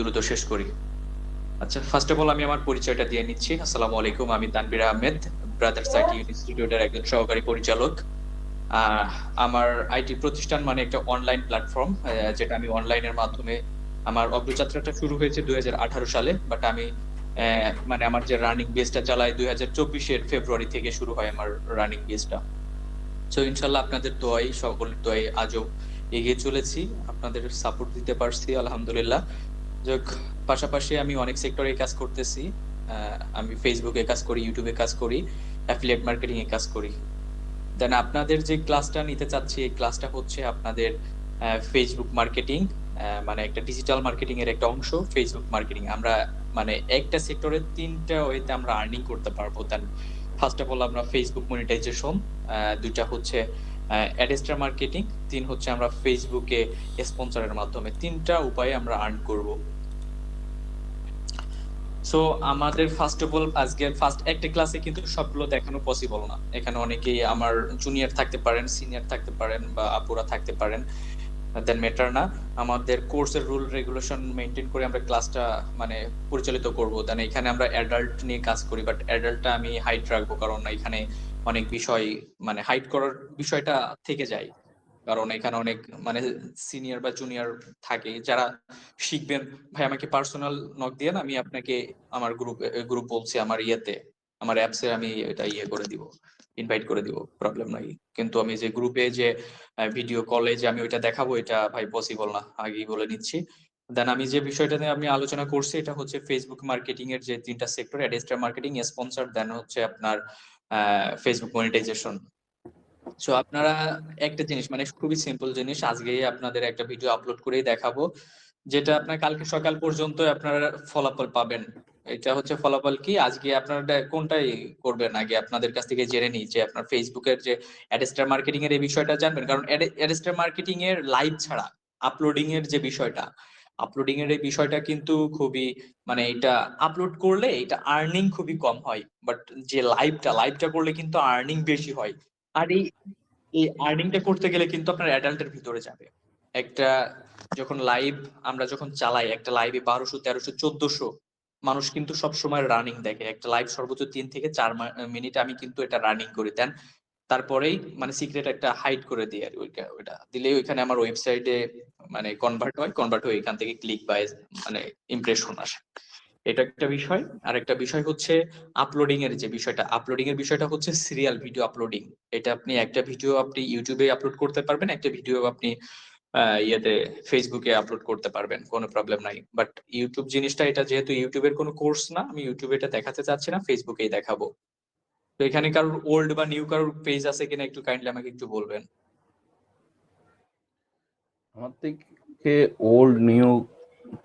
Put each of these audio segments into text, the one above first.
দ্রুত শেষ করি। আচ্ছা, ফার্স্ট অফ অল আমি আমার পরিচয়টা দিয়ে নিচ্ছি। আসসালামু আলাইকুম, আমি তানভীর আহমেদ, ব্রাদার্স আইটি ইনস্টিটিউটের একজন সহকারী পরিচালক। আমার আইটি প্রতিষ্ঠান মানে একটা অনলাইন প্ল্যাটফর্ম, যেটা আমি অনলাইনের মাধ্যমে আমার অগ্রযাত্রাটা শুরু হয়েছে 2018 সালে, বাট আমি মানে আমার যে রানিং বেসটা চালাই 2024-এর ফেব্রুয়ারি থেকে শুরু হয় আমার রানিং বেসটা। সো ইনশাল্লাহ আপনাদের দোয়াই, সকলের দোয়াই আজও এগিয়ে চলেছি, আপনাদের সাপোর্ট দিতে পারছি আলহামদুলিল্লাহ। যাক, পাশাপাশি আমি অনেক সেক্টরে কাজ করতেছি। আমি ফেসবুকে কাজ করি, ইউটিউবে কাজ করি, অ্যাফিলিয়েট মার্কেটিং এ কাজ করি। দেন আপনাদের যে ক্লাসটা নিতে চাচ্ছি, এই ক্লাসটা হচ্ছে আপনাদের ফেসবুক মার্কেটিং, মানে একটা ডিজিটাল মার্কেটিং এর একটা অংশ ফেসবুক মার্কেটিং। আমরা মানে একটা সেক্টরে 3টা ওয়েতে আমরা আর্নিং করতে পারবো। দেন ফার্স্ট অফ অল আমরা ফেসবুক মনিটাইজেশন, 2টা হচ্ছে অ্যাডস্টার মার্কেটিং, 3 হচ্ছে আমরা ফেসবুকে স্পন্সরের মাধ্যমে। 3টা উপায়ে আমরা আর্ন করব। সো আমাদের ফার্স্ট অফ অল আজকের ফার্স্ট একটা ক্লাসে কিন্তু সবগুলো দেখানো পসিবল না। এখানে অনেকেই আমার জুনিয়র থাকতে পারেন, সিনিয়র থাকতে পারেন, বা আপুরা থাকতে পারেন, দেন ম্যাটার না। আমাদের কোর্সের রুল রেগুলেশন মেনটেন করে আমরা ক্লাসটা মানে পরিচালিত করব। দেন এখানে আমরা অ্যাডাল্ট নিয়ে কাজ করি, বাট অ্যাডাল্টটা আমি হাইট রাখবো, কারণ এখানে অনেক বিষয় মানে হাইট করার বিষয়টা থেকে যায়। কারণ এখানে অনেক মানে সিনিয়র বা জুনিয়র থাকে যারা শিখবেন। ভাই আমাকে পার্সোনাল নক দিয়ে না, আমি আপনাকে আমার গ্রুপ বলছি, আমার আমার অ্যাপসে আমি এটা করে দিব, ইনভাইট করে দিব, প্রবলেম নাই। কিন্তু আমি যে গ্রুপে যে ভিডিও কলে যে আমি ওইটা দেখাবো, এটা ভাই পসিবল না, আগেই বলে নিচ্ছি। দেন আমি যে বিষয়টা নিয়ে আমি আলোচনা করছি, এটা হচ্ছে ফেসবুক মার্কেটিং এর যে 3টা সেক্টর, অ্যাডস্টার মার্কেটিং, স্পন্সর, দেন হচ্ছে আপনার ফেসবুক মনিটাইজেশন। সো আপনারা একটা জিনিস মানে খুবই সিম্পল জিনিস, আজকে আপনাদের একটা ভিডিও আপলোড করেই দেখাবো, যেটা আপনার কালকে সকাল পর্যন্ত আপনারা ফলাফল পাবেন। এটা হচ্ছে ফলাফল কি, আজকে আপনারা কোনটাই করবেন আগে আপনাদের কাছ থেকে জেনে নিই যে আপনার ফেসবুকের যে অ্যাডস্টার মার্কেটিং এর এই বিষয়টা জানবেন। কারণ অ্যাডস্টার মার্কেটিং এর লাইভ ছাড়া আপলোডিং এর যে বিষয়টা, আপলোডিং এর এই বিষয়টা কিন্তু খুবই মানে এটা আপলোড করলে এটা আর্নিং খুবই কম হয়, বাট যে লাইভটা করলে কিন্তু আর্নিং বেশি হয়। আর এই আর্নিংটা করতে গেলে কিন্তু আপনার অ্যাডাল্টের ভিতরে যাবে। একটা যখন আমরা যখন চালাই একটা লাইভে 1200, 1300, 1400 মানুষ কিন্তু সব সময় রানিং দেখে। একটা লাইভ সর্বোচ্চ 3 থেকে 4 মিনিট আমি কিন্তু এটা রানিং করে দেন, তারপরেই মানে সিক্রেট একটা হাইড করে দিই আর ওইটা দিলে ওইখানে আমার ওয়েবসাইটে মানে কনভার্ট হয়ে এখান থেকে ক্লিক বাই মানে ইমপ্রেশন আসে। এটা একটা বিষয়। আর একটা বিষয় হচ্ছে আপলোডিং এর বিষয়টা হচ্ছে সিরিয়াল ভিডিও আপলোডিং। এটা আপনি একটা ভিডিও আপনি ইউটিউবে আপলোড করতে পারবেন, একটা ভিডিও আপনি ইয়েতে ফেসবুকে আপলোড করতে পারবেন, কোনো প্রবলেম নাই। বাট ইউটিউব জিনিসটা, এটা যেহেতু ইউটিউবের কোনো কোর্স না, আমি ইউটিউবে এটা দেখাতে চাচ্ছি না, ফেসবুকেই দেখাবো। তো এখানে কারোর ওল্ড বা নিউ কারোর পেজ আছে কিনা একটু কাইন্ডলি আমাকে একটু বলবেন। আমার থেকে ওল্ড নিউ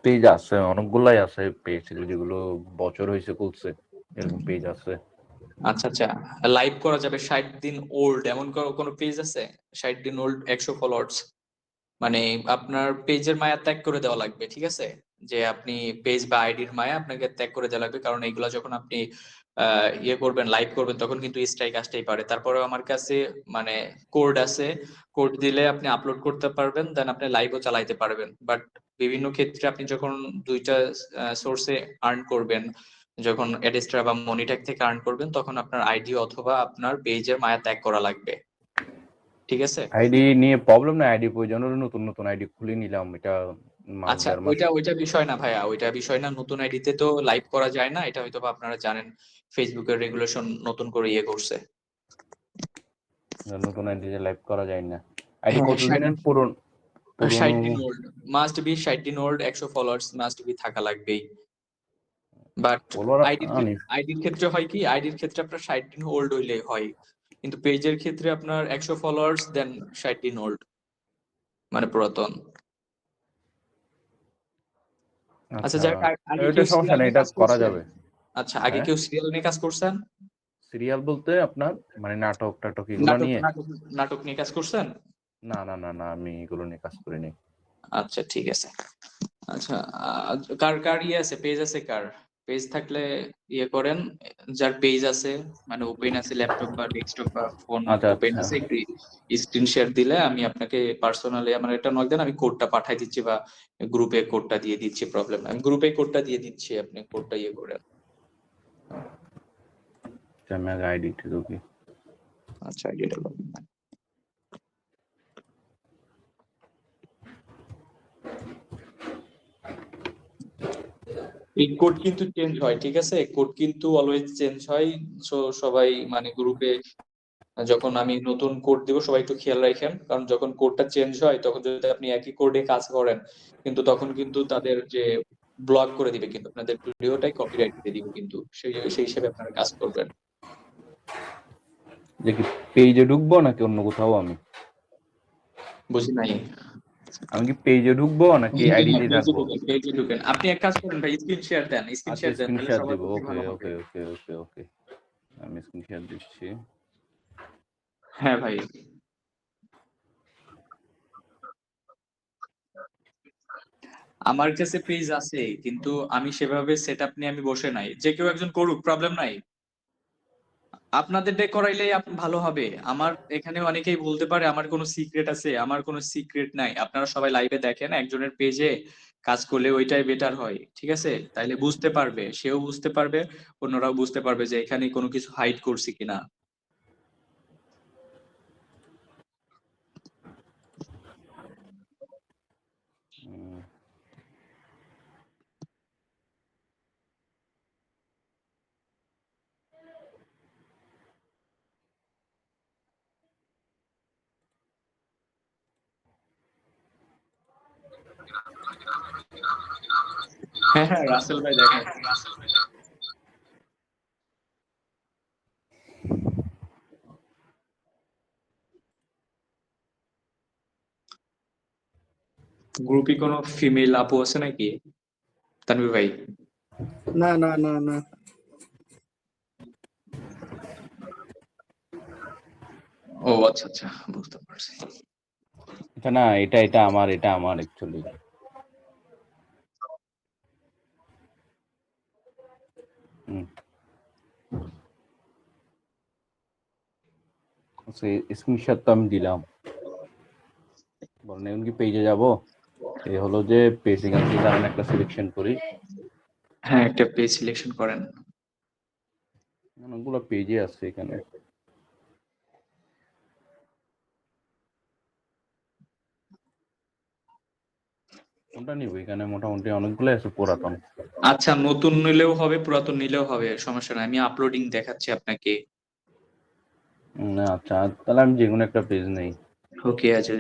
পেজ আছে, অনেকগুলাই আছে পেজ, যেগুলো বছর হয়েছে খুলছে, এরকম পেজ আছে। আচ্ছা আচ্ছা, লাইভ করা যাবে 60 দিন ওল্ড এমন কোনো পেজ আছে? 60 দিন ওল্ড, 100 ফলোয়ার্স, মানে আপনার পেজের মায়া ত্যাগ করে দেওয়া লাগবে, ঠিক আছে? যে আপনি পেজ বা আইডির মায়া আপনাকে ত্যাগ করে দেওয়া লাগবে, কারণ এইগুলা যখন আপনি করবেন, লাইভ করবেন, তখন কিন্তু স্ট্রাইক আসতেই পারে। তারপরেও আমার কাছে মানে কোড আছে, কোড দিলে আপনি আপলোড করতে পারবেন, দেন আপনি লাইভও চালাইতে পারবেন। বাট বিভিন্ন ক্ষেত্রে আপনি যখন 2টা সোর্সে আর্ন করবেন, যখন অ্যাডস্টার বা মনিট্যাগ থেকে আর্ন করবেন, তখন আপনার আইডি অথবা আপনার পেজের মায়া ত্যাগ করা লাগবে, ঠিক আছে? আইডি নিয়ে প্রবলেম নাই, আইডি প্রয়োজন হলে নতুন নতুন আইডি খুলে নিলাম, এটা মাস আচ্ছা, দেড় মাস। ওইটা বিষয় না ভাইয়া, ওইটা বিষয় না। নতুন আইডিতে তো লাইভ করা যায় না, এটা হয়তো বা আপনারা জানেন, ফেসবুকের রেগুলেশন নতুন করে করছে। নতুন আইডি লাইভ করা যায় না। আইডি হ্যাঁ, কতদিনের পুরনো? 60 দিন ওল্ড মাস্ট বি, 60 দিন ওল্ড, 100 ফলোয়ার্স মাস্ট বি থাকা লাগবেই। বাট ফলোয়ার আনি আইডির ক্ষেত্রে হয় কি, আইডির ক্ষেত্রে আপনার 60 দিন ওল্ড হইলে হয়, কিন্তু পেজের ক্ষেত্রে আপনার 100 ফলোয়ার্স দেন 60 দিন ওল্ড, মানে পুরাতন। আচ্ছা, আচ্ছা, যাই হোক, আগে এটা কেউ সমস্যা সিরিয়াল নেই, নিয়ে এটা কাজ করা করছেন? যাবে। আচ্ছা, আগে হ্যাঁ, কেউ সিরিয়াল নিয়ে কাজ করছেন? সিরিয়াল বলতে আপনার মানে নাটক টাটক এগুলো নাটক নিয়ে? নাটক নাটক নিয়ে কাজ করছেন? না না না না, আমি এগুলো নিয়ে কাজ করিনি। আচ্ছা, ঠিক আছে। আচ্ছা, কার কার আছে, পেজ আছে কার? পেজ থাকলে ইয়ে করেন, যার পেজ আছে মানে ওপেন আছে ল্যাপটপ বা ডেস্কটপ বা ফোন আচ্ছা ওপেন আচ্ছা আছে, একটু স্ক্রিন শেয়ার দিলে আমি আপনাকে পার্সোনালি আমার একটা নক দেন, আমি কোডটা পাঠাই দিচ্ছি বা গ্রুপে কোডটা দিয়ে দিচ্ছি, প্রবলেম আমি গ্রুপে কোডটা দিয়ে দিচ্ছি, আপনি কোডটা ইয়ে করেন। আমি আগে আইডিটা ঢুকি। আচ্ছা আইডিটা এই কোড কিন্তু চেঞ্জ হয়, ঠিক আছে, কোড কিন্তু অলওয়েজ চেঞ্জ হয়। সো সবাই মানে গ্রুপে যখন আমি নতুন কোড দিব সবাই একটু খেয়াল রাখেন, কারণ যখন কোডটা চেঞ্জ হয় তখন যদি আপনি একই কোডে কাজ করেন কিন্তু তখন কিন্তু তাদের যে ব্লক করে দিবে, কিন্তু আপনাদের ভিডিওটাই কপিরাইট দিয়ে দিবে, কিন্তু সেই সেই হিসেবে আপনারা কাজ করবেন। যে কি পেজে ঢুকবো নাকি অন্য কোথাও? আমি বুঝি নাই। আমি কি পেজে ঢুকবো নাকি হ্যাঁ হ্যাঁ, আইডিতেই পেজে থাকবো? ঢুকেন, পেজে ঢুকেন। আপনি এক কাজ করুন ভাই, স্ক্রিন শেয়ার দেন, স্ক্রিন আচ্ছা শেয়ার দেন, তাহলে স্ক্রিনশট সবার দেব। পক্ষে ওকে ভালো হবে। ওকে ওকে ওকে ওকে ওকে, আমি স্ক্রিনশট দিচ্ছি। হ্যাঁ ভাই, আমার কাছে পেজ আছে কিন্তু আমি সেভাবে সেটআপ নিয়ে আমি বসে নাই, যে কেউ একজন করুক, প্রবলেম নাই। আপনাদের ডে করাইলেই ভালো হবে। আমার এখানে অনেকেই বলতে পারে আমার কোনো সিক্রেট আছে, আমার কোনো সিক্রেট নাই। আপনারা সবাই লাইভে দেখেন, একজনের পেজে কাজ করলে ওইটাই বেটার হয়, ঠিক আছে? তাইলে বুঝতে পারবে, সেও বুঝতে পারবে, অন্যরাও বুঝতে পারবে যে এখানে কোনো কিছু হাইড করছি কিনা। হ্যাঁ হ্যাঁ, রাসেল ভাই দেখাচ্ছি। গ্রুপে কোনো ফিমেল আপু আছে নাকি তানভীর ভাই? না না না না। ও আচ্ছা আচ্ছা, বুঝতে পারছি। এটা না, এটা আমার অ্যাকচুয়ালি। স্ক্রিনশট তো আমি দিলাম। বলেন এখন কি পেজে যাব? এই হলো যে পেজ, এখান থেকে আমি একটা সিলেকশন করি। হ্যাঁ, একটা পেজ সিলেকশন করেন। অনেকগুলো পেজে আছে এখানে। কোনটা নিব? এখানে মোটামুটি অনেকগুলো আছে পুরাতন। আচ্ছা, নতুন নিলেও হবে, পুরাতন নিলেও হবে, সমস্যা নাই, আমি আপলোডিং দেখাচ্ছি আপনাকে। না আচ্ছা, তাহলে আমি যেকোনো একটা পেজ নেই। ওকে আছে।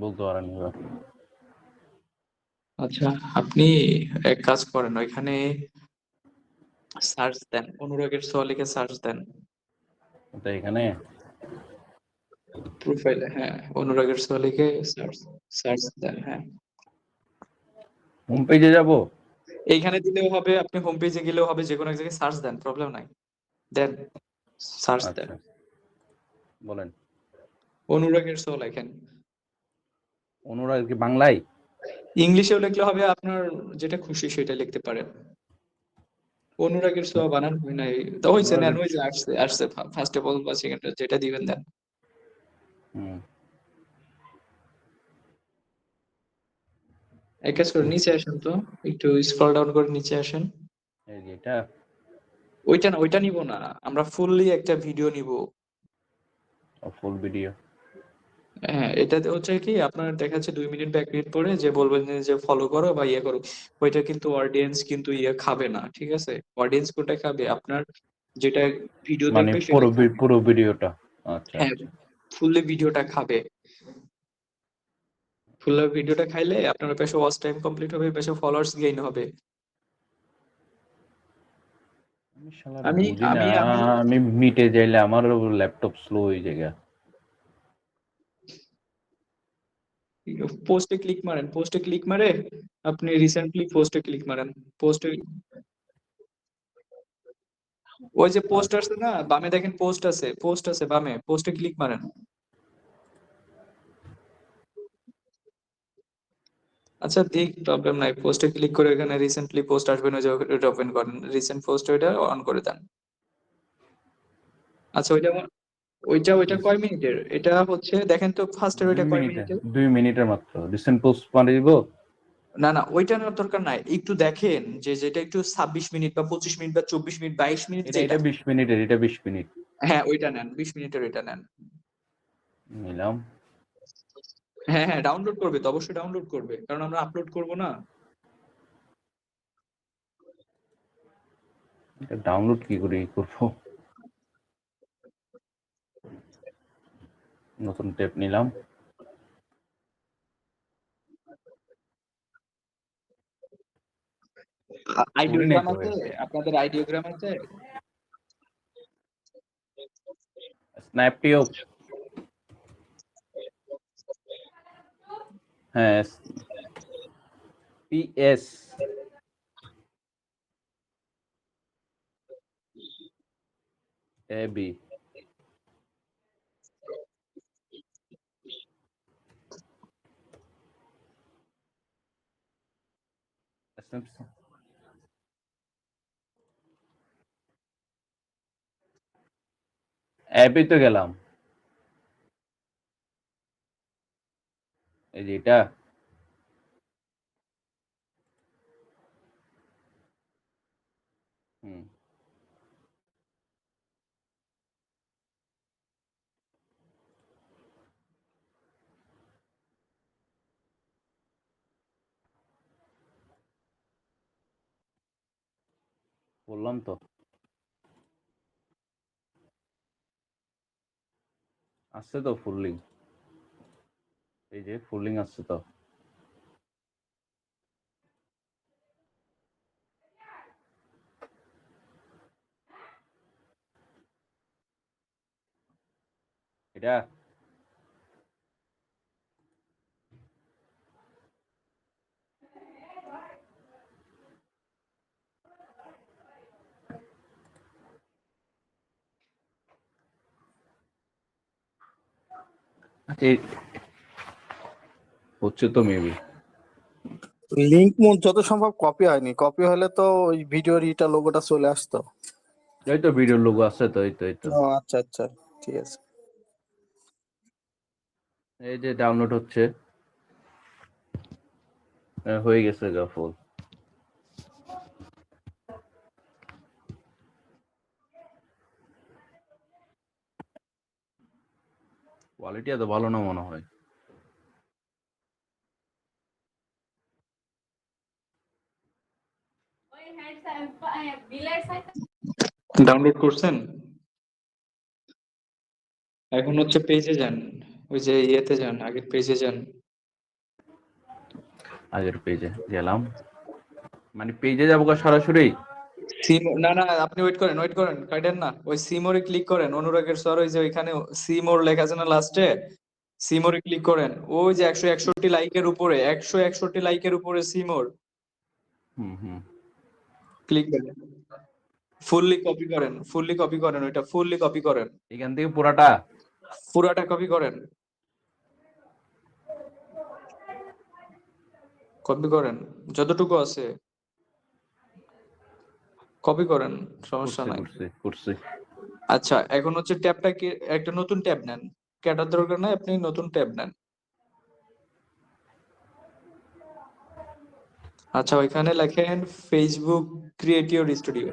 বলতে পারেন এবার। আচ্ছা, আপনি এক কাজ করেন, ওইখানে সার্চ দেন, অনুরাগের ছোঁয়া লিখে সার্চ দেন এটা এখানে প্রোফাইলে। হ্যাঁ, অনুরাগের ছোঁয়া লিখে সার্চ সার্চ দেন। হ্যাঁ, হোম পেজে যাব। এইখানে দিলেও হবে, আপনি হোম পেজে গেলেও হবে, যে কোনো এক জায়গায় সার্চ দেন, প্রবলেম নাই, দেন, সার্চ দেন। আচ্ছা বলেন। অনুরাগের ছোঁয়া লেখেন। অনুরাগ কি বাংলায়? ইংলিশেও লিখলে হবে, আপনার যেটা খুশি সেটা লিখতে পারেন। অনুরাগের ছোঁয়া বানান হয় নাই তো, হয়েছে, নেন, অনুরাগের ওই যে আসছে আসছে, ফার্স্ট অফ অল বা সেকেন্ড, যেটা দিবেন দেন। হুম এক কাজ করে নিচে আসেন তো, একটু স্ক্রল ডাউন করে নিচে আসেন। এই যে এটা ওইটা না, ওইটা নিব না, আমরা ফুললি একটা ভিডিও নিব। Full video. হ্যাঁ, এটাতে হচ্ছে কি আপনার দেখাচ্ছে 2 মিনিট বা 1 মিনিট পরে যে বলবেন যে ফলো করো বা ইয়ে করো, ওইটা কিন্তু অডিয়েন্স কিন্তু ইয়ে খাবে না, ঠিক আছে? অডিয়েন্স কোনটা খাবে, আপনার যেটা ভিডিও মানে দেখবে সেটা খাবে। পুরো ভিডিওটা? আচ্ছা হ্যাঁ, আচ্ছা। ফুললি ভিডিওটা খাবে। ফুল ভিডিওটা খাইলে আপনার পেশে ওয়াচ টাইম কমপ্লিট হবে, পেশে ফলোয়ার্স গেইন হবে। আমি শালারে আমি বুঝি না। আমি আমি আমি মিটে যাইলে আমার ল্যাপটপ স্লো হয়ে যায়। পোস্টে ক্লিক মারেন, পোস্টে ক্লিক মারে আপনি রিসেন্টলি পোস্টে ক্লিক মারেন। পোস্টে ওই যে পোস্ট আছে না, বামে দেখেন পোস্ট আছে, পোস্ট আছে বামে, পোস্টে ক্লিক মারেন। আচ্ছা ঠিক, প্রবলেম নাই, পোস্টে ক্লিক করে এখানে রিসেন্টলি পোস্ট আসবে না, যে ওটা ওপেন করেন, রিসেন্ট পোস্ট ওইটা অন করে দেন। আচ্ছা ওইটা কয় মিনিটের? এটা হচ্ছে দেখেন তো ফার্স্টের ওইটা কয় মিনিটের? 2 মিনিটের মাত্র রিসেন্ট পোস্ট মানে দিব। না না, ওইটা নেওয়ার দরকার নাই, একটু দেখেন যে যেটা একটু 26 মিনিট বা 25 মিনিট বা 24 মিনিট 22 মিনিট এটা যেটা। 20 মিনিটের, এটা 20 মিনিট হ্যাঁ ওইটা নেন, 20 মিনিটের ওইটা নেন। নিলাম। হ্যাঁ হ্যাঁ, ডাউনলোড করবে তো, অবশ্যই ডাউনলোড করবে, কারণ আমরা আপলোড করব না। এটা ডাউনলোড কি করে করবো? নতুন ট্যাব নিলাম। আইডিওগ্রাম আছে আপনাদের? আইডিওগ্রাম আছে? স্ন্যাপটিও, হ্যাঁ পিএস এবি অ্যাপে তো গেলাম, এই যে এটা। হুম, বললাম তো আসছে তো ফুল লিঙ্ক, এই যে ফুল লিঙ্ক আসছে তো। এটা হচ্ছে তো মেবি। লিংক যত সম্ভব কপি হয়নি, কপি হলে তো ওই ভিডিওর ইটা লোগোটা চলে আসতো। এই তো ভিডিওর লোগো আছে তো, এই তো ও আচ্ছা আচ্ছা, ঠিক আছে। এই যে ডাউনলোড হচ্ছে, হয়ে গেছে গা ফুল। কোয়ালিটি এত ভালো না মনে হয়। ডাউনলোড করছেন? এখন হচ্ছে পেজে যান, ওই যে ইয়েতে যান, আগের পেজে যান। আগের পেজে গেলাম, মানে পেজে যাবো সরাসরি? না না, আপনি ওয়েট করেন, কাটেন না, ওই সিমোরে ক্লিক করেন, অনুরাগের স্বর, ওই যে ওইখানে সিমোর লেখা আছে না লাস্টে, সিমোরে ক্লিক করেন, ওই যে 161 লাইকের উপরে, 161 লাইকের উপরে সিমোর হুম হুম, ক্লিক করেন। ফুললি কপি করেন, ওইটা ফুললি কপি করেন, এখান থেকে পুরাটা। পুরাটা কপি করেন, কপি করেন যতটুকু আছে কপি করেন, সমস্যা নাই। করছি। আচ্ছা এখন হচ্ছে ট্যাবটা কি, একটা নতুন ট্যাব নেন, ক্যাটার দরকার নাই, আপনি নতুন ট্যাব নেন। আচ্ছা ওইখানে লেখেন Facebook creator studio.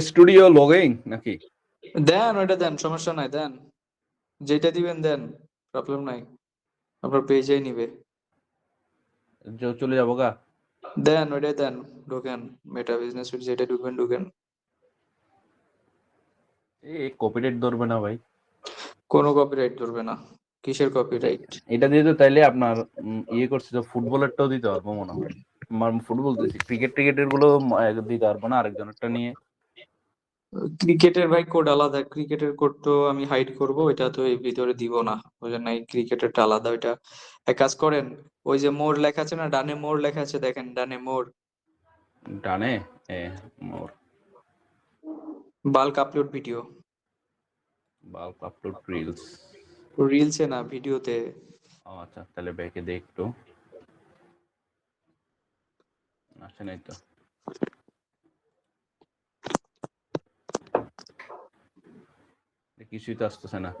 Studio login নাকি? দেন ওইটা দেন, সমস্যা নাই, দেন যেটা দিবেন দেন, প্রবলেম নাই, আপনার পেজেই নিবে। চলে যাবো গা। দেন ওইটাই দেন, ঢোকেন, মেটা বিজনেস সুইট যেটা ঢুকবেন ঢুকেন। এই কপিরাইট ধরবে না ভাই? কোনো কপিরাইট ধরবে না, কিসের কপিরাইট? এটা দিয়ে তো তাইলে আপনার ইয়ে করছে তো, ফুটবলেরটাও দিতে পারবো মনে হয়। আমার ফুটবল দিছি, ক্রিকেটের গুলো দিতে পারবো না আরেকজনেরটা নিয়ে? ক্রিকেটের ভাই কোড আলাদা, ক্রিকেটের কোড তো আমি হাইড করব, এটা তো এই ভিতরে দিব না, বুঝলেন না, ক্রিকেটেরটা আলাদা ওইটা। এক কাজ করেন, ওই যে মোর লেখা আছে না, ডানে মোর লেখা আছে, দেখেন ডানে মোর, ডানে more bulk upload video, bulk upload reels. রিলসে না ভিডিওতে। ও আচ্ছা, তাহলে ব্যাকে দে একটু, আসে নাই তো। কিছুই তো আসতেছে না।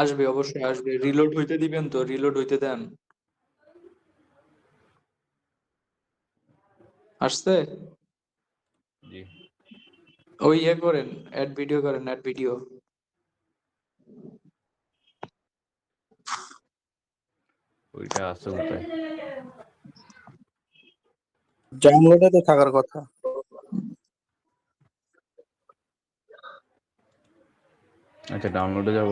আসবে, অবশ্যই আসবে, রিলোড হইতে দিবেন তো, রিলোড হইতে দেন। আসছে? জি, ওই ইয়ে করেন, অ্যাড ভিডিও করেন, অ্যাড ভিডিও। ওইটা আছে কোথায়? ডাউনলোডে তো থাকার কথা। আচ্ছা, ডাউনলোডে যাব।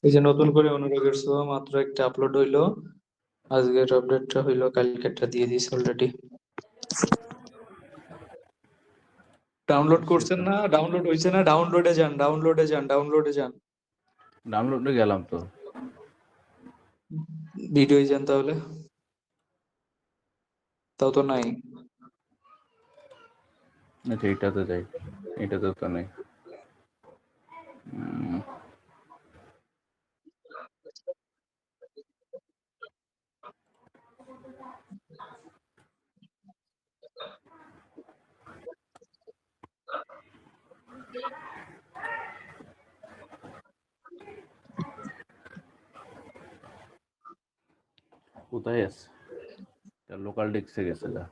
এই যে নতুন করে অনুরাগের ছোঁয়া মাত্র একটা আপলোড হইলো, আজকের আপডেটটা হইলো, কালকেরটা দিয়ে দিস অলরেডি। ডাউনলোড করছেন না? ডাউনলোড হইছে না? ডাউনলোডে যান, ডাউনলোডে যান, ডাউনলোডে যান, ডাউনলোডে গেলাম তো। ভিডিও যান তাহলে, তাও তো নাই। আচ্ছা, এইটাতে যাই, এটাতে তো নেই। কোথায় আছে? লোকাল ডেস্কে গেছে যা।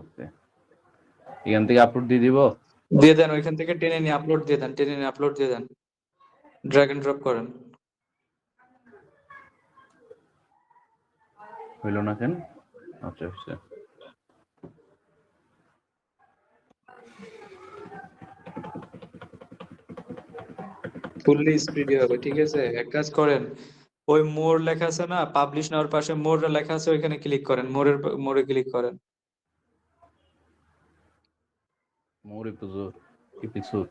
ওকে, এখান থেকে আপলোড দিয়ে দিব। দিয়ে দেন, ওইখান থেকে টেনে নিয়ে আপলোড দিয়ে দেন, টেনে নিয়ে আপলোড দিয়ে দেন, ড্র্যাগ এন্ড ড্রপ করেন। হইল না কেন? আচ্ছা আচ্ছা, ফুললি স্পিডে হবে, ঠিক আছে। এক কাজ করেন, ওই মোর লেখা আছে না, পাবলিশ নাওয়ার পাশে মোর লেখা আছে, ওইখানে ক্লিক করেন, মোরে ক্লিক করেন। মোর এপিসোড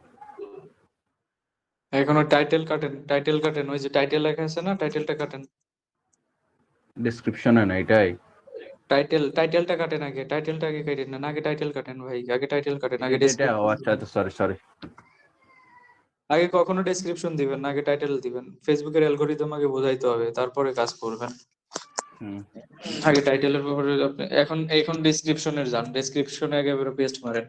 এখনো টাইটেল কাটেন, টাইটেল কাটেন, ওই যে টাইটেল লেখা আছে না, টাইটেলটা কাটেন। ডেসক্রিপশনে না এটাই? টাইটেলটা কাটেন আগে, টাইটেলটা আগে কাটেন না, আগে টাইটেল কাটেন ভাই, আগে টাইটেল কাটেন, আগে এটা ও আচ্ছা আচ্ছা, সরি সরি। আগে কখনো ডেসক্রিপশন দিবেন না, আগে টাইটেল দিবেন। ফেসবুকের অ্যালগরিদম আগে বোঝাইতে হবে, তারপরে কাজ করবেন। আগে টাইটেলের ব্যাপারে আপনি এখন ডেসক্রিপশনের যান, ডেসক্রিপশনে আগে পেস্ট মারেন।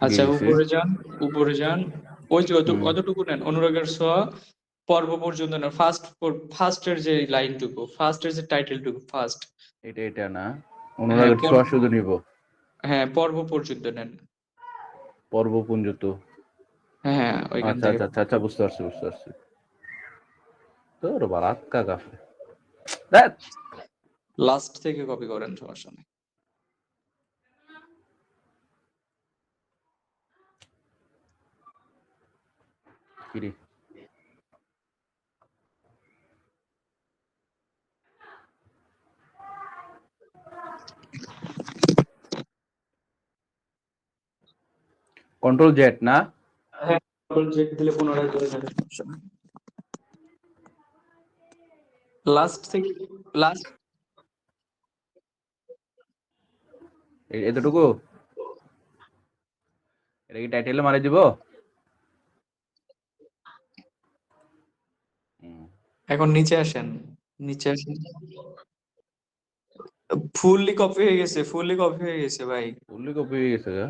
আচ্ছা, গেছি। উপরে যান, উপরে যান, ওই যে কতটুকু নেন, অনুরাগের ছোঁয়া পর্ব পর্যন্ত নেন, ফার্স্টের যে লাইনটুকু, ফার্স্টের যে টাইটেলটুকু, ফার্স্ট। এটা না, হ্যাঁ অনুরাগের ছোঁয়া শুধু নিব। হ্যাঁ, পর্ব পর্যন্ত নেন। পর্বপুঞ্জ তো। হ্যাঁ, ওইখান আচ্ছা থেকে আচ্ছা আচ্ছা আচ্ছা, বুঝতে পারছি বুঝতে পারছি। তোর বারাক্কা কাফে দেখ। লাস্ট থেকে কপি করেন, সমস্যা নেই। কিরে, কন্ট্রোল জেড না? হ্যাঁ, চেক দিলে পুনরায় চলে যাবে, সমস্যা নেই। লাস্ট থেকে, লাস্ট, এতটুকু? এটা কি টাইটেলে মারি দিব? এখন নিচে আসেন, নিচে আসেন। ফুললি কপি হয়ে গেছে, ফুললি কপি হয়ে গেছে ভাই। ফুললি কপি হয়ে গেছে গা?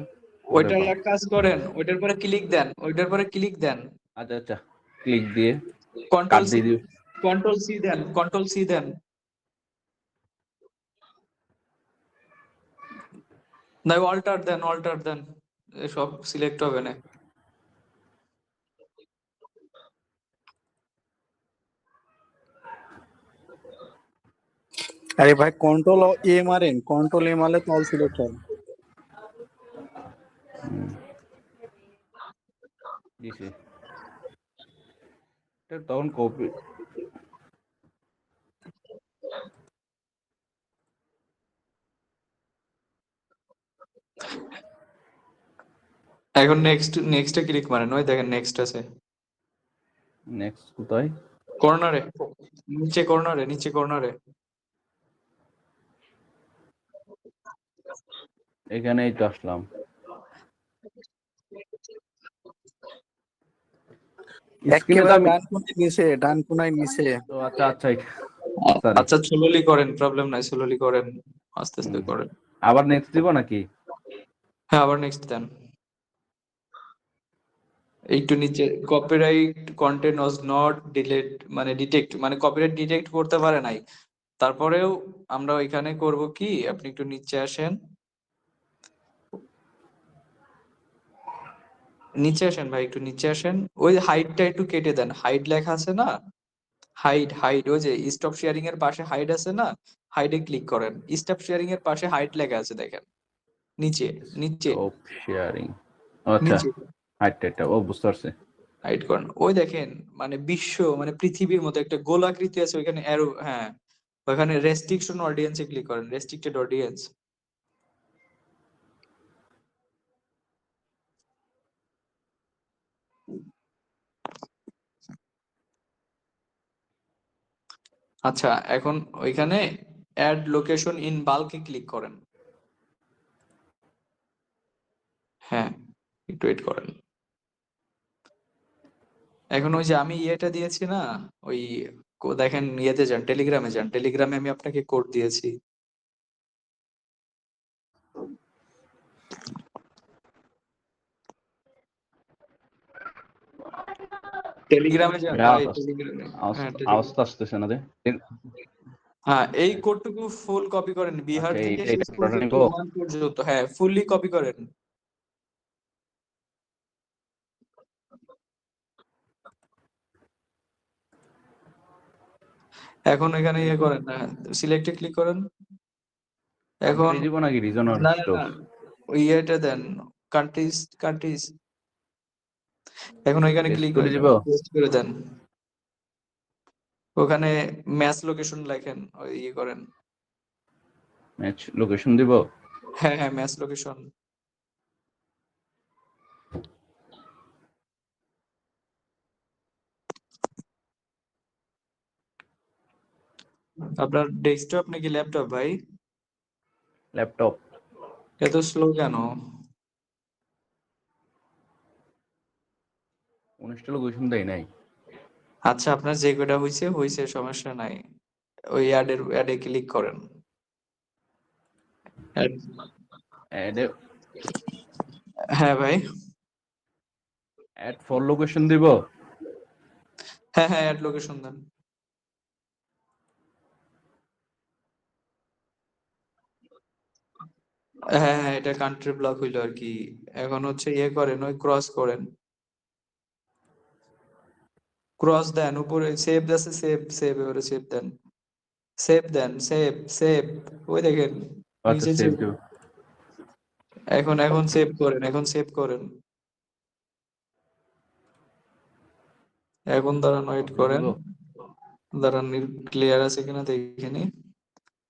ওরে ওইটার বাপ। এক কাজ করেন, ওইটার পরে ক্লিক দেন, ওইটার পরে ক্লিক দেন, আচ্ছা আচ্ছা, ক্লিক দিয়ে কাট কন্ট্রোল সি, দিয়ে দিব। কন্ট্রোল সি দেন, কন্ট্রোল সি দেন। না, অল্টার দেন, অল্টার দেন, সব সিলেক্ট হবে না। আরে ভাই, কন্ট্রোল এ মারেন, কন্ট্রোল এ মারলে তো অল সিলেক্ট হয়। দিছি। তখন কপি এখন নেক্সটে ক্লিক মারেন, ওই দেখেন নেক্সট আছে নেক্সট কোথায়? কর্নারে, নিচে কর্নারে। এখানেই তো আসলাম। স্ক্রিনে তো একেবারে আমি ডান কোনায় নিচে। তো আচ্ছা আচ্ছা সরি। আচ্ছা স্লোলি করেন, প্রবলেম নাই, স্লোলি করেন, আস্তে আস্তে করেন। আবার নেক্সট দিব নাকি? হ্যাঁ আবার নেক্সট দেন। একটু নিচে copyright content was not delete, মানে ডিটেক্ট, মানে কপিরাইট ডিটেক্ট করতে পারে নাই। তারপরেও আমরা ওইখানে করব কি, আপনি একটু নিচে আসেন, নিচে আসেন ভাই, একটু নিচে আসেন। ওই হাইডটা একটু কেটে দেন, হাইড লেখা আছে না, হাইড ওই যে স্টপ শেয়ারিং এর পাশে হাইড আছে না, হাইডে ক্লিক করেন। স্টপ শেয়ারিং এর পাশে হাইড লেখা আছে দেখেন, নিচে নিচে টপ শেয়ারিং, আচ্ছা নিচে হাইটটা ও বুঝতে পারছি। হাইড করেন। ওই দেখেন মানে মানে পৃথিবীর মতো একটা গোলাকৃতি আছে ওইখানে, অ্যারো, হ্যাঁ ওখানে রেস্ট্রিকশন অডিয়েন্সে ক্লিক করেন, রেস্ট্রিক্টেড অডিয়েন্স। আচ্ছা এখন ওইখানে অ্যাড লোকেশন ইন বাল্কে ক্লিক করেন। হ্যাঁ একটু ওয়েট করেন। এখন ওই যে আমি ইয়েটা দিয়েছি না, ওই দেখেন ইয়েতে যান, টেলিগ্রামে যান, টেলিগ্রামে আমি আপনাকে কোড দিয়েছি। টেলিগ্রামে যান ভাই, টেলিগ্রামে। হ্যাঁ আওয়াজ টেলিগ্রাম, তো আসতেছে না রে। হ্যাঁ এই কোডটুকু ফুল কপি করেন, বিহার আচ্ছা থেকে এইটা শেষ পুরোটা পর্যন্ত নিব। ওয়ান পর্যন্ত, হ্যাঁ ফুললি কপি করেন। এখন এখানে ইয়ে করেন, সিলেক্টে ক্লিক করেন। এখন কান্ট্রি দিব নাকি রিজন অর না না স্টোর? না, ওই ইয়েটা দেন, কান্ট্রিজ কান্ট্রিজ। এখন ওইখানে পেস্ট ক্লিক করে দিব। পেস্ট করে দেন। ওখানে ম্যাচ লোকেশন লেখেন, ওই ইয়ে করেন। ম্যাচ লোকেশন দিব। হ্যাঁ হ্যাঁ ম্যাচ লোকেশন। আপনার ডেস্কটপ নাকি ল্যাপটপ ভাই? ল্যাপটপ। এত স্লো কেন? 19টা লোকেশন দেই নাই। আচ্ছা আপনার যে কয়টা হইছে হইছে, সমস্যা নাই। ওই অ্যাডে ক্লিক করেন। Add- অ্যাড হ্যাঁ ভাই, অ্যাড ফর লোকেশন দিব। হ্যাঁ হ্যাঁ অ্যাড লোকেশন দেন। হ্যাঁ হ্যাঁ এটা কান্ট্রি ব্লক হইলো আর কি। এখন হচ্ছে ইয়ে করেন, ওই ক্রস করেন, ক্রস দেন উপরে, সেভ আছে, সেভ সেভ, এবারে সেভ দেন, সেভ দেন, সেভ সেভ, ওই দেখেন আচ্ছা নিচে সেভ সেভ। দিব। এখন সেভ করেন, এখন সেভ করেন। এখন দাঁড়ান ওয়েট পাবলিশ করেন, দিব। দাঁড়ান ক্লিয়ার আছে কিনা দেখে নি।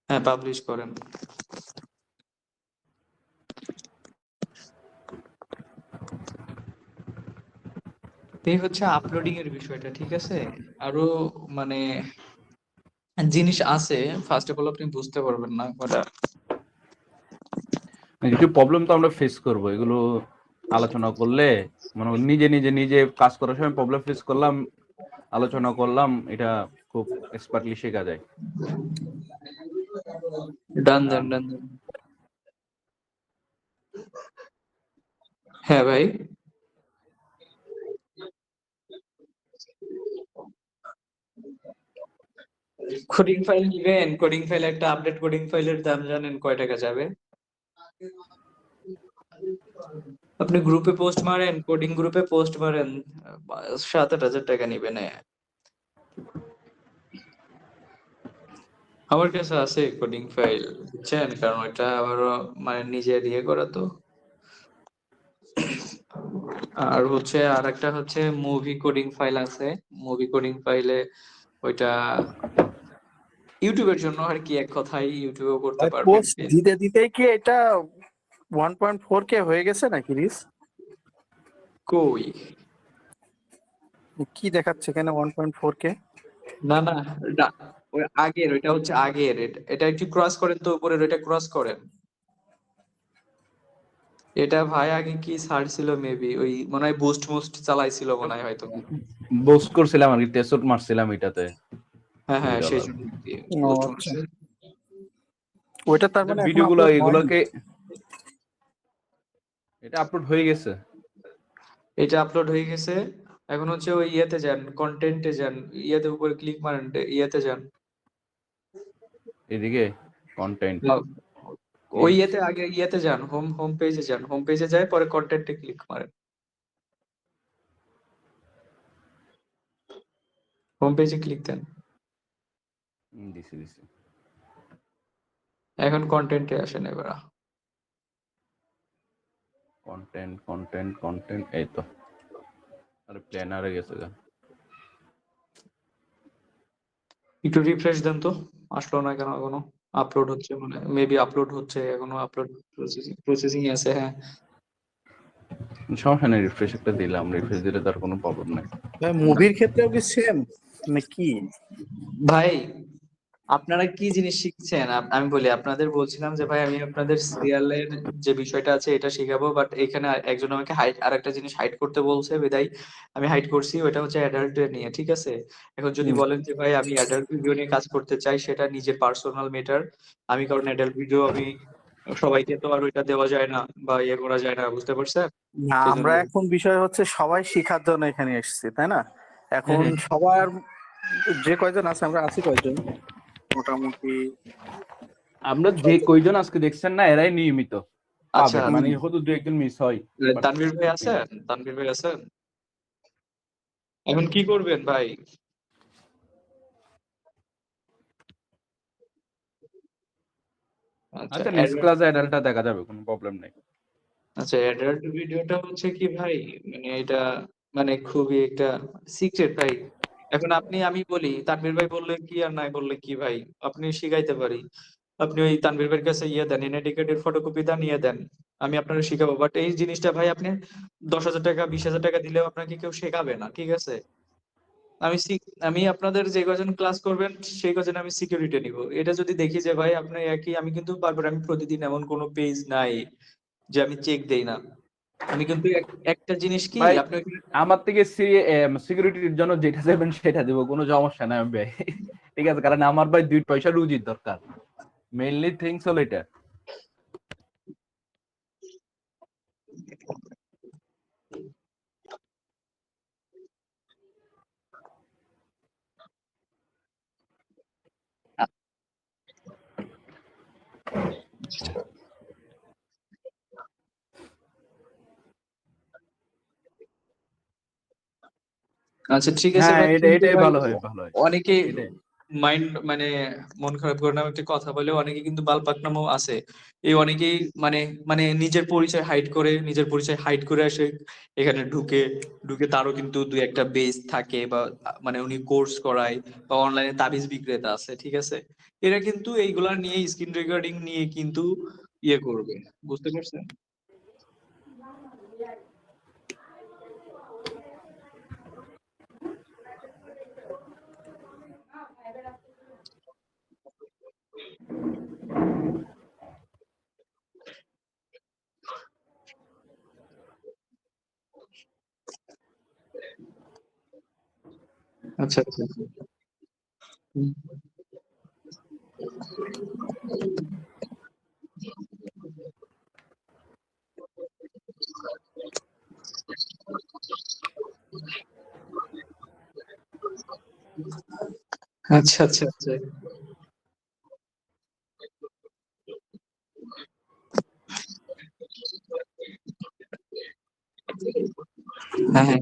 হ্যাঁ পাবলিশ করেন। এই হচ্ছে আপলোডিং এর বিষয়টা, ঠিক আছে। আরো মানে জিনিস আছে, ফার্স্ট অফ অল আপনি বুঝতে পারবেন না ওটা। কিছু প্রবলেম তো আমরা ফেস করব, এগুলো আলোচনা করলে মনে করি নিজে নিজে নিজে কাজ করার সময় প্রবলেম ফেস করলাম, আলোচনা করলাম, এটা খুব এক্সপার্টলি শেখা যায়। ডান দেন, ডান দেন। হ্যাঁ ভাই, কোডিং ফাইল নিবেন, কোডিং ফাইল একটা আপডেট কোডিং ফাইলের দাম জানেন কয় টাকা যাবে? আপনি গ্রুপে পোস্ট মারেন, কোডিং গ্রুপে পোস্ট মারেন, 7-8 হাজার টাকা নিবে না। আমার কাছে আছে কোডিং ফাইল, বুঝছেন, কারণ ওইটা আবারও মানে নিজের ইয়ে করা তো। আর হচ্ছে আর একটা হচ্ছে মুভি কোডিং ফাইল আছে। মুভি কোডিং ফাইলে ওইটা ইউটিউবের জন্য আর কি, এক কথায় ইউটিউবেও করতে ভাই পারবেন। পোস্ট দিতে দিতেই কি এটা 1.4K হয়ে গেছে নাকি রিস? কই, কি দেখাচ্ছে এখানে 1.4K? না না, ওটা ওই আগের, ওইটা হচ্ছে আগের। এটা একটু ক্রস করেন তো, উপরের ওইটা ক্রস করেন। এটা ভাই আগে কি সার্চ ছিল, মেবি ওই মনে হয় বুস্ট মুস্ট চালাইছিল মনে হয় হয়তো। বুস্ট করছিলাম আর কি, টেস্ট মারছিলাম এটাতে হ্যাঁ হ্যাঁ, সেই $2। জন্য ও বুস্ট আচ্ছা, মারছে। ওইটা তার মানে এখন ভিডিওগুলো আপলোড হয়নি। এগুলোকে, এটা আপলোড হয়ে গেছে। এটা আপলোড হয়ে গেছে। এখন হচ্ছে ওই ইয়েতে যান, কন্টেন্টে যান, ইয়েতে উপরে ক্লিক মারেন, ইয়েতে যান। এদিকে কন্টেন্ট, ওই ইয়েতে আগে ইয়েতে যান, হোম হোম পেজে যান, হোম পেজে যায় পরে কন্টেন্টে ক্লিক মারেন। হোম পেজে ক্লিক দেন। দিছি দিছি। এখন কন্টেন্টে আসেন এবার। কন্টেন্ট কন্টেন্ট কন্টেন্ট, এই তো। আরে প্ল্যানারে গেছে গা। একটু রিফ্রেশ দেন তো, আসলো না কেন এখনো? আপলোড হচ্ছে, মানে মেবি আপলোড হচ্ছে এখনো, আপলোড প্রসেসিং প্রসেসিং আছে, হ্যাঁ। সমস্যা নেই, রিফ্রেশ একটা দিলাম, রিফ্রেশ দিলে তার কোনো প্রবলেম নাই। ভাই মুভির ক্ষেত্রেও কি সেম নাকি? ভাই আপনারা কি জিনিস শিখছেন? আমি বলি, আপনাদের বলছিলাম যে ভাই আমি আপনাদের সিরিয়ালের যে বিষয়টা আছে এটা শিখাবো, বাট এখানে একজন আমাকে হাইড, আর একটা জিনিস হাইড করতে বলছে, বিদায় আমি হাইড করছি। ওটা হচ্ছে অ্যাডাল্ট নিয়ে, ঠিক আছে? এখন যদি হুম। বলেন যে ভাই আমি অ্যাডাল্ট ভিডিও নিয়ে কাজ করতে চাই, সেটা নিজের পার্সোনাল ম্যাটার। আমি কারণ অ্যাডাল্ট ভিডিও আমি সবাইকে তো আর ওইটা দেওয়া যায় না বা ইয়ে করা যায় না, বুঝতে পারছেন? না, সেই জন্য। আমরা এখন বিষয় হচ্ছে সবাই শিখার জন্য এখানে এসেছি, তাই না? হ্যাঁ এখন হ্যাঁ। সবার যে কয়জন আছে, আমরা আছি কয়জন মোটামুটি? আমরা যে কয়জন আজকে দেখছেন না, এরাই নিয়মিত আচ্ছা, পাবেন, মানে হয়তো দু একজন মিস হয়, বাট তানভীর ভাই আছেন? তানভীর ভাই আছেন? এখন কি করবেন ভাই? আচ্ছা, আচ্ছা নেক্সট ক্লাসে অ্যাডাল্টটা দেখা যাবে, কোনো প্রবলেম নেই। আচ্ছা, অ্যাডাল্ট ভিডিওটা হচ্ছে কি ভাই, মানে এটা মানে খুবই একটা সিক্রেট ভাই। এখন আপনি, আমি বলি, তানভীর ভাই বললে কি আর নাই বললে কি ভাই, আপনি শিখাইতে পারি। আপনি ওই তানভীর ভাইয়ের কাছে ইয়ে দেন, এনআইডি ফটোকপি দেন, নিয়ে দেন, আমি আপনাকে শিখাবো। বাট এই জিনিসটা ভাই আপনি 10,000 টাকা 20,000 টাকা দিলেও আপনাকে কেউ শেখাবে না, ঠিক আছে? আমি আপনাদের যে কজন ক্লাস করবেন সেই কজন আমি সিকিউরিটি নিব। এটা যদি দেখি যে ভাই আপনি একই, আমি কিন্তু বারবার, আমি প্রতিদিন এমন কোনো পেজ নাই যে আমি চেক দেই না। আমি কিন্তু একটা জিনিস কি ভাই আপনি আমার থেকে সিকিউরিটির জন্য যেটা দেবেন সেটা দেবো, কোনো সমস্যা নাই ভাই। ঠিক আছে, কারণ আমার ভাই 2 পয়সা রুজির দরকার, মেইনলি থিংস হলো এটা। আচ্ছা ঠিক আছে হ্যাঁ ভাই, এটা কিন্তু এটাই ভাই ভালো হয়, ভালো হয় অনেকে এটাই। মাইন্ড মানে মন খারাপ করে না, আমি একটা কথা বলে, অনেকে কিন্তু বালপাকনামও আছে। এই অনেকেই মানে মানে নিজের পরিচয় হাইড করে, নিজের পরিচয় হাইড করে আসে এখানে ঢুকে। ঢুকে তারও কিন্তু দুই একটা বেস থাকে, বা মানে উনি কোর্স করায় বা অনলাইনে তাবিজ বিক্রেতা আছে, ঠিক আছে? এরা কিন্তু এইগুলা নিয়ে, স্ক্রিন রেকর্ডিং নিয়ে কিন্তু ইয়ে করবে, বুঝতে পারছেন? আচ্ছা আচ্ছা। হুম। আচ্ছা আচ্ছা আচ্ছা। হ্যাঁ হ্যাঁ।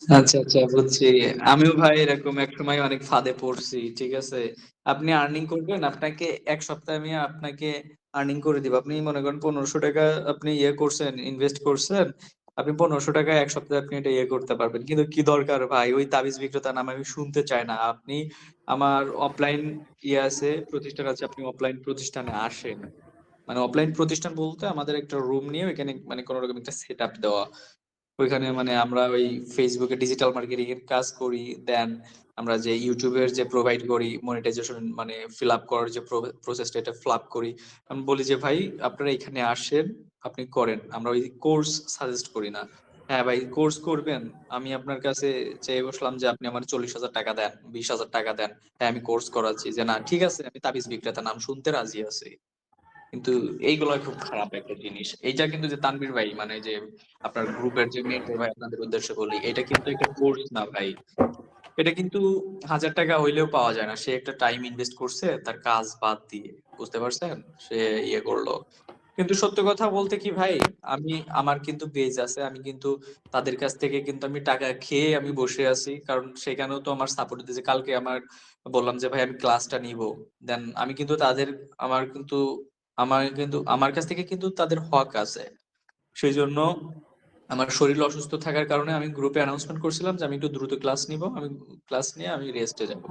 আচ্ছা আচ্ছা, বুঝছি। আমিও ভাই এরকম এক সময় অনেক ফাঁদে পড়ছি, ঠিক আছে। আপনি আর্নিং করবেন, আপনাকে এক সপ্তাহে আমি আপনাকে আর্নিং করে দিব। আপনি মনে করেন 1500 টাকা আপনি ইয়ে করছেন, ইনভেস্ট করছেন, আপনি 1500 টাকা এক সপ্তাহে আপনি এটা ইয়ে করতে পারবেন। কিন্তু কি দরকার ভাই ওই তাবিজ বিক্রেতার নাম আমি শুনতে চাই না। আপনি আমার অফলাইন ইয়ে আছে, প্রতিষ্ঠান আছে, আপনি অফলাইন প্রতিষ্ঠানে আসেন। মানে অফলাইন প্রতিষ্ঠান বলতে আমাদের একটা রুম নিয়ে ওইখানে মানে কোনো রকম একটা সেট আপ দেওয়া, ওইখানে মানে আমরা ওই ফেসবুকে ডিজিটাল মার্কেটিং এর কাজ করি। দেন আমরা যে ইউটিউবের যে প্রোভাইড করি মনিটাইজেশন মানে ফিল আপ করার যে প্রসেসটা, এটা ফিল আপ করি। আমি বলি যে ভাই আপনারা এখানে আসেন, আপনি করেন, আমরা ওই কোর্স সাজেস্ট করি না। হ্যাঁ ভাই কোর্স করবেন, আমি আপনার কাছে চেয়ে বসলাম যে আপনি আমার 40,000 টাকা দেন, 20,000 টাকা দেন, হ্যাঁ আমি কোর্স করাচ্ছি, যে না ঠিক আছে আমি তাবিজ বিক্রেতা নাম শুনতে রাজি আছি। কিন্তু এইগুলা খুব খারাপ একটা জিনিস। এইটা কিন্তু যে তানভীর ভাই মানে যে আপনার গ্রুপের যে মেন্টর ভাই, আপনাদের উদ্দেশ্যে বলি, এটা কিন্তু একটা কোর্স না ভাই। এটা কিন্তু 1000 টাকা হইলেও পাওয়া যায় না। সে একটা টাইম ইনভেস্ট করছে তার কাজ বাদ দিয়ে, বুঝতে পারছেন, সে ইয়ে করলো। কিন্তু সত্য কথা বলতে কি ভাই, আমি আমার কিন্তু পেজ আছে, আমি কিন্তু তাদের কাছ থেকে কিন্তু আমি টাকা খেয়ে আমি বসে আছি, কারণ সেখানেও তো আমার সাপোর্ট দিয়েছে। কালকে আমার বললাম যে ভাই আমি ক্লাসটা নিব, দেন আমি কিন্তু তাদের আমার কাছ থেকে কিন্তু তাদের হক আছে। সেই জন্য আমার শরীর অসুস্থ থাকার কারণে আমি গ্রুপে অ্যানাউন্সমেন্ট করছিলাম যে আমি একটু দ্রুত ক্লাস নিব, আমি ক্লাস নিয়ে আমি রেস্টে যাব।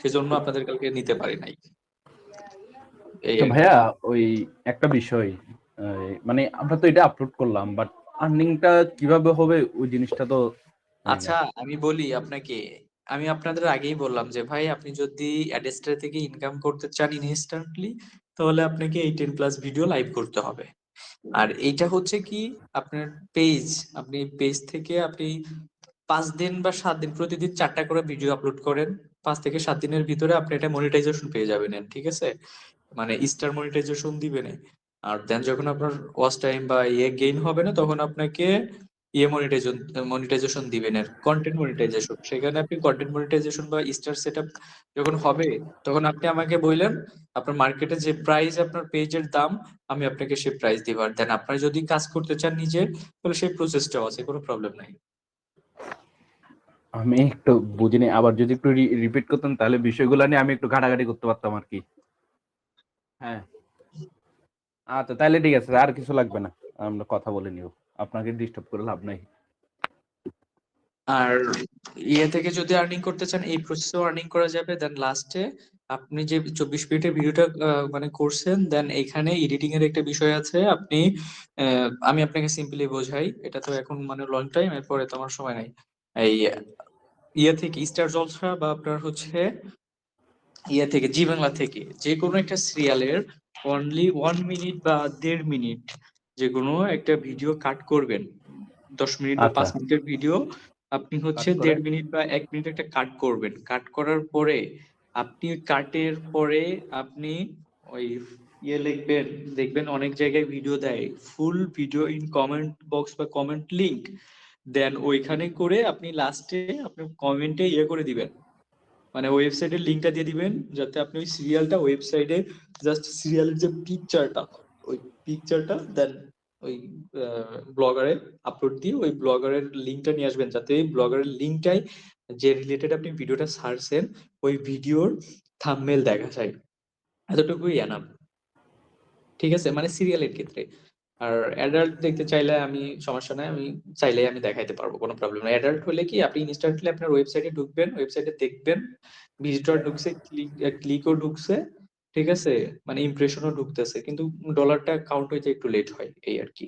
সেজন্য আপনাদের কালকে নিতে পারি নাই, এই আচ্ছা আর কি। ভাইয়া, ওই একটা বিষয়, মানে আমরা তো এটা আপলোড করলাম, বাট আর্নিংটা কিভাবে হবে ওই জিনিসটা তো জানি না। আচ্ছা আমি বলি আপনাকে, আমি আপনাদের আগেই বললাম যে ভাই আপনি যদি অ্যাডেস্ট্রা থেকে ইনকাম করতে চান ইনস্ট্যান্টলি, তাহলে আপনাকে এই 10+ ভিডিও লাইভ করতে হবে। আর এইটা হচ্ছে কি, আপনার পেজ, আপনি পেজ থেকে আপনি 5 দিন বা 7 দিন প্রতিদিন 4টা করে ভিডিও আপলোড করেন, 5 থেকে 7 দিনের ভিতরে আপনি এটা মনিটাইজেশন পেয়ে যাবেন, ঠিক আছে। মানে স্টার মনিটাইজেশন দিবেন। আর দেন যখন আপনার ওয়াচ টাইম বা ইয়ে গেইন হবে না, তখন আপনাকে ইয়ে মনিটাইজেশন দিবেন, এর কন্টেন্ট মনিটাইজেশন। সেখানে আপনি কন্টেন্ট মনিটাইজেশন বা স্টার সেটআপ যখন হবে, তখন আপনি আমাকে বললেন আপনার মার্কেটে যে প্রাইস আপনার পেজের দাম, আমি আপনাকে সেই প্রাইস দিব। আর দেন আপনার যদি কাজ করতে চান নিজে, তাহলে সেই প্রসেসটাও আছে, কোনো প্রবলেম নাই। আমি একটু বুঝিনি, আবার যদি একটু রিপিট করতেন তাহলে বিষয়গুলো নিয়ে আমি একটু ঘাটাঘাটি করতে পারতাম আর কি। হ্যাঁ, আচ্ছা তাহলে ঠিক আছে, আর কিছু লাগবে না, আমরা কথা বলে নিব, আপনাকে ডিস্টার্ব করে লাভ নাই। আর ইয়ে থেকে যদি আর্নিং করতে চান, এই প্রসেসেও আর্নিং করা যাবে। দেন লাস্টে আপনি যে 24 মিনিটের ভিডিওটা মানে করছেন, দেন এখানে এডিটিং এর একটা বিষয় আছে। আপনি আমি আপনাকে সিম্পলি বোঝাই, এটা তো এখন মানে লং টাইম, এরপরে তো আমার সময় নাই। এই ইয়ে থেকে স্টার জলসা বা আপনার হচ্ছে ইয়ে থেকে জি বাংলা থেকে যে কোনো একটা সিরিয়ালের অনলি 1 মিনিট বা 1.5 মিনিট যে কোনো একটা ভিডিও কাট করবেন। 10 মিনিট বা আচ্ছা, 5 মিনিটের ভিডিও আপনি হচ্ছে কাট করে 1.5 মিনিট বা 1 মিনিট একটা কাট করবেন। কাট করার পরে আপনি কাটের পরে আপনি ওই ইয়ে লিখবেন, দেখবেন অনেক জায়গায় ভিডিও দেয় full video in comment box বা কমেন্ট লিংক। দেন ওইখানে করে আপনি লাস্টে আপনি কমেন্টে ইয়ে করে দিবেন, মানে ওয়েবসাইটের লিংকটা দিয়ে দিবেন, যাতে আপনি ওই সিরিয়ালটা ওয়েবসাইটে জাস্ট সিরিয়ালের যে পিকচারটা, ওই পিকচারটা দেন ওই ব্লগারে আপলোড দিয়ে ওই ব্লগারের লিংকটা নিয়ে আসবেন, যাতে ওই ব্লগারের লিংকটাই যে রিলেটেড আপনি ভিডিওটা ছাড়ছেন ওই ভিডিওর থাম্বনেল দেখা যায়। এতটুকুই এনাফ, ঠিক আছে, মানে সিরিয়ালের ক্ষেত্রে। আর অ্যাডাল্ট দেখতে চাইলে আমি সমস্যা নাই, আমি চাইলে আমি দেখাইতে পারবো, কোনো প্রবলেম নাই। অ্যাডাল্ট হলে কি আপনি ইনস্ট্যান্টলি আপনার ওয়েবসাইটে ঢুকবেন, ওয়েবসাইটে দেখবেন ভিজিটর ঢুকছে, ক্লিকও ঢুকছে, ঠিক আছে, মানে ইমপ্রেশনও ঢুকতেছে, কিন্তু ডলারটা কাউন্ট হইতে একটু লেট হয়, এই আর কি।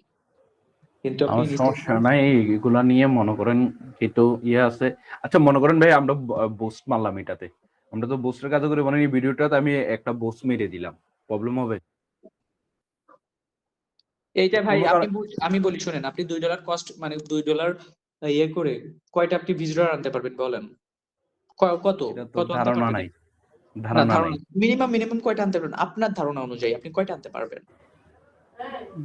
কিন্তু আপনি আমার সমস্যা ইনস্ট্যান্টলি নাই, এগুলা নিয়ে মনে করেন কিন্তু ইয়ে আছে। আচ্ছা মনে করেন ভাই আমরা বুস্ট মারলাম এটাতে, আমরা তো বুস্টের কাজ করি, মানে এই ভিডিওটাতে আমি একটা বুস্ট মেরে দিলাম, প্রবলেম হবে? এইটা ভাই কোনো আপনি কারণ আমি বলি শুনেন, আপনি $2 কস্ট মানে $2 ইয়ে করে কয়টা আপনি ভিজিটর আনতে পারবেন বলেন? কত এটা তো কত আনতে ধারণা পারবেন? নাই, না ধারণা নাই। ধারণা, মিনিমাম কয়টা আনতে পারবেন আপনার ধারণা অনুযায়ী, আপনি কয়টা আনতে পারবেন?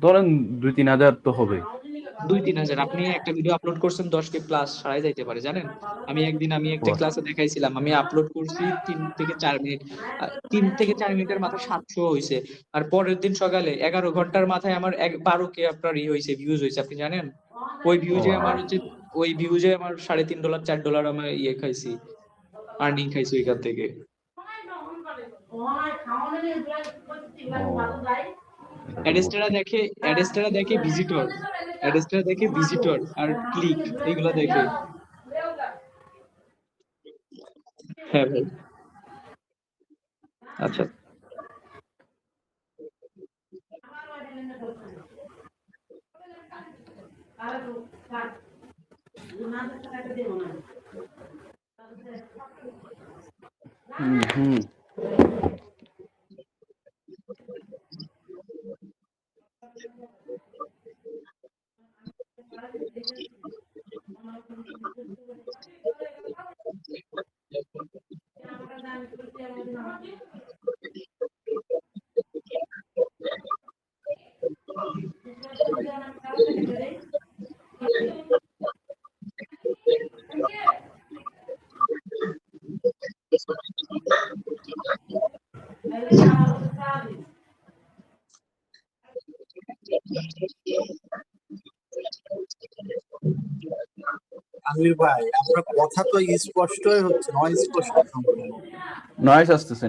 ধরেন 2-3 হাজার তো হবে। 2-3 হাজার। আপনি একটা ভিডিও আপলোড করছেন 10K প্লাস সারাই যাইতে পারে জানেন। আমি একটা ক্লাসে দেখাইছিলাম, আমি আপলোড করছি 3 থেকে 4 মিনিট, 3 থেকে 4 মিনিটের মাথায় 700 হয়েছে। আর পরের দিন সকালে 11 ঘন্টার মাথায় আমার 12K আপনার ই হয়েছে, ভিউজ হয়েছে, আপনি জানেন। ওই ও ভিউজে আমার হচ্ছে ওই ভিউজে আমার $3.5 $4 আমার ইয়ে খাইছি, আর্নিং খাইছি ওইখান থেকে। অ্যাডেস্টারা দেখে ভিজিটর, অ্যাডেস্টারা দেখে ভিজিটর আর ক্লিক, এগুলা দেখে। হ্যাঁ ভাই। আচ্ছা হুম। আমির ভাই, আপনার কথা তো স্পষ্টই হচ্ছে না, অস্পষ্ট সম্পূর্ণ। নয়েজ আসতেছে।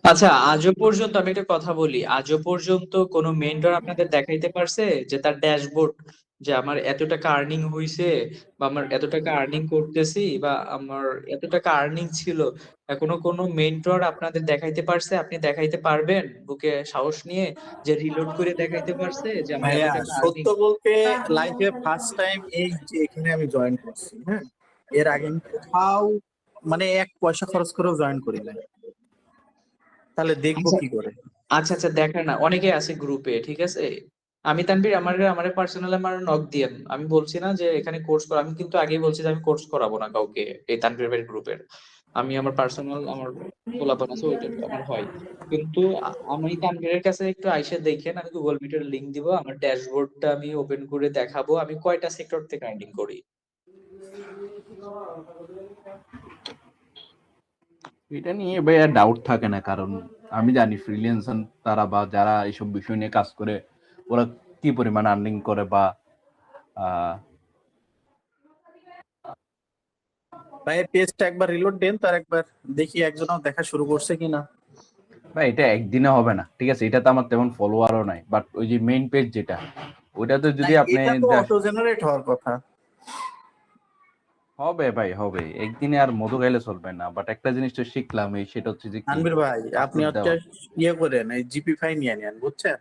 আচ্ছা, আজও পর্যন্ত আমি একটা কথা বলি, আজও পর্যন্ত কোনো মেন্টর আপনাদের দেখাইতে পারছে যে তার ড্যাশবোর্ড, যে আমার এত টাকা আর্নিং হইছে, বা আমার এত টাকা আর্নিং করতেছি, বা আমার এত টাকা আর্নিং ছিল, এখনো কোনো মেন্টর আপনাদের দেখাইতে পারছে? আপনি দেখাইতে পারবেন বুকে সাহস নিয়ে যে রিলোড করে দেখাইতে পারছে যে আমার এত ভাইয়া টাকা সত্য আর্নিং? বলতে লাইফে ফার্স্ট টাইম এই যে এখানে আমি জয়েন করছি, হ্যাঁ। এর আগে আমি কোথাও মানে 1 পয়সা খরচ করেও জয়েন করি নাই, তাহলে দেখবো আচ্ছা কি করে? আচ্ছা আচ্ছা, দেখেন না, অনেকে আছে গ্রুপে, ঠিক আছে? আমি তানভীর, আমার পার্সোনালি আমার নক দিয়েন, আমি বলছি না যে এখানে কোর্স করা, আমি কিন্তু আগেই বলছি যে আমি কোর্স করাবো না কাউকে এই তানভীর ভাইয়ের গ্রুপের। আমি আমার পার্সোনাল আমার পোলাপান আছে, ওইটা আমার হয়। কিন্তু আমি তানভীরের কাছে একটু আইসা দেখেন, আমি গুগল মিটের লিংক দিব, আমার ড্যাশবোর্ডটা আমি ওপেন করে দেখাবো আমি কয়টা সেক্টর থেকে আর্নিং করি। এটা নিয়ে ভাইয়া ডাউট থাকে না, কারণ আমি জানি ফ্রিল্যান্সার তারা বা যারা এইসব বিষয় নিয়ে কাজ করে ওরা কি পরিমাণ আর্নিং করে, বা আহ, ভাই পেজটা একবার রিলোড দেন, তার একবার দেখি একজনও দেখা শুরু করছে কিনা। ভাই এটা একদিনে হবে না, ঠিক আছে? এটা তো আমার তেমন ফলোয়ারও নাই, বাট ওই যে মেইন পেজ যেটা, ওইটাতে না, যদি আপনি এটা তো অটো জেনারেট হওয়ার কথা। হবে ভাই হবে, একদিনে আর মধু খাইলে চলবে না। বাট একটা জিনিস তো শিখলাম, এই সেটা হচ্ছে যে কি আনবির ভাই, আপনি আপলোড হচ্ছে দেওয়া। ইয়ে করেন, এই জিপি ফাই নিয়ে নেন, বুঝছেন?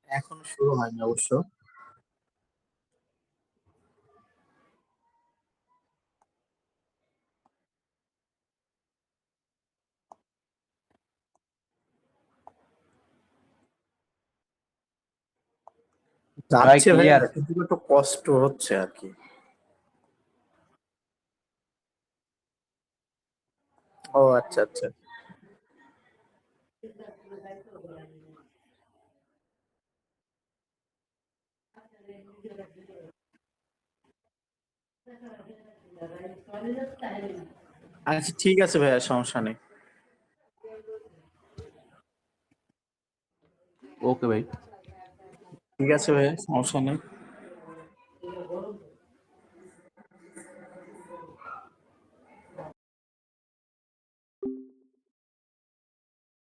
এখনো শুরু হয়নি অবশ্য। ভাই যাচ্ছে ভাইয়া, ক্লিয়ার। কিন্তু একটু কষ্ট হচ্ছে আর কি। ও আচ্ছা আচ্ছা। আচ্ছা ঠিক আছে ভাইয়া, সমস্যা নেই। ওকে ভাই। ঠিক আছে ভাইয়া, সমস্যা নেই।